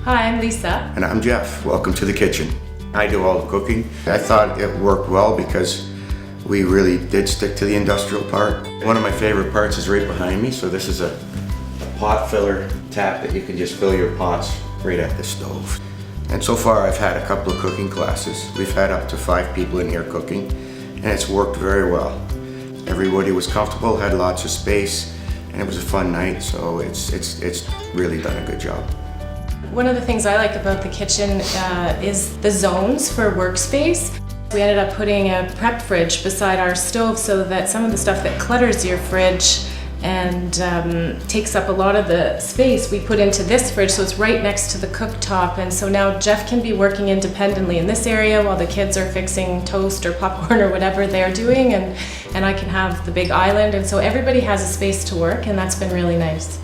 Hi, I'm Lisa. And I'm Jeff. Welcome to the kitchen. I do all the cooking. I thought it worked well because we really did stick to the industrial part. One of my favorite parts is right behind me. So this is a pot filler tap that you can just fill your pots right at the stove. And so far I've had a couple of cooking classes. We've had up to 5 people in here cooking, and it's worked very well. Everybody was comfortable, had lots of space, and it was a fun night, so it's really done a good job. One of the things I like about the kitchen is the zones for workspace. We ended up putting a prep fridge beside our stove so that some of the stuff that clutters your fridge and takes up a lot of the space we put into this fridge, so it's right next to the cooktop. And so now Jeff can be working independently in this area while the kids are fixing toast or popcorn or whatever they're doing, and I can have the big island, and so everybody has a space to work, and that's been really nice.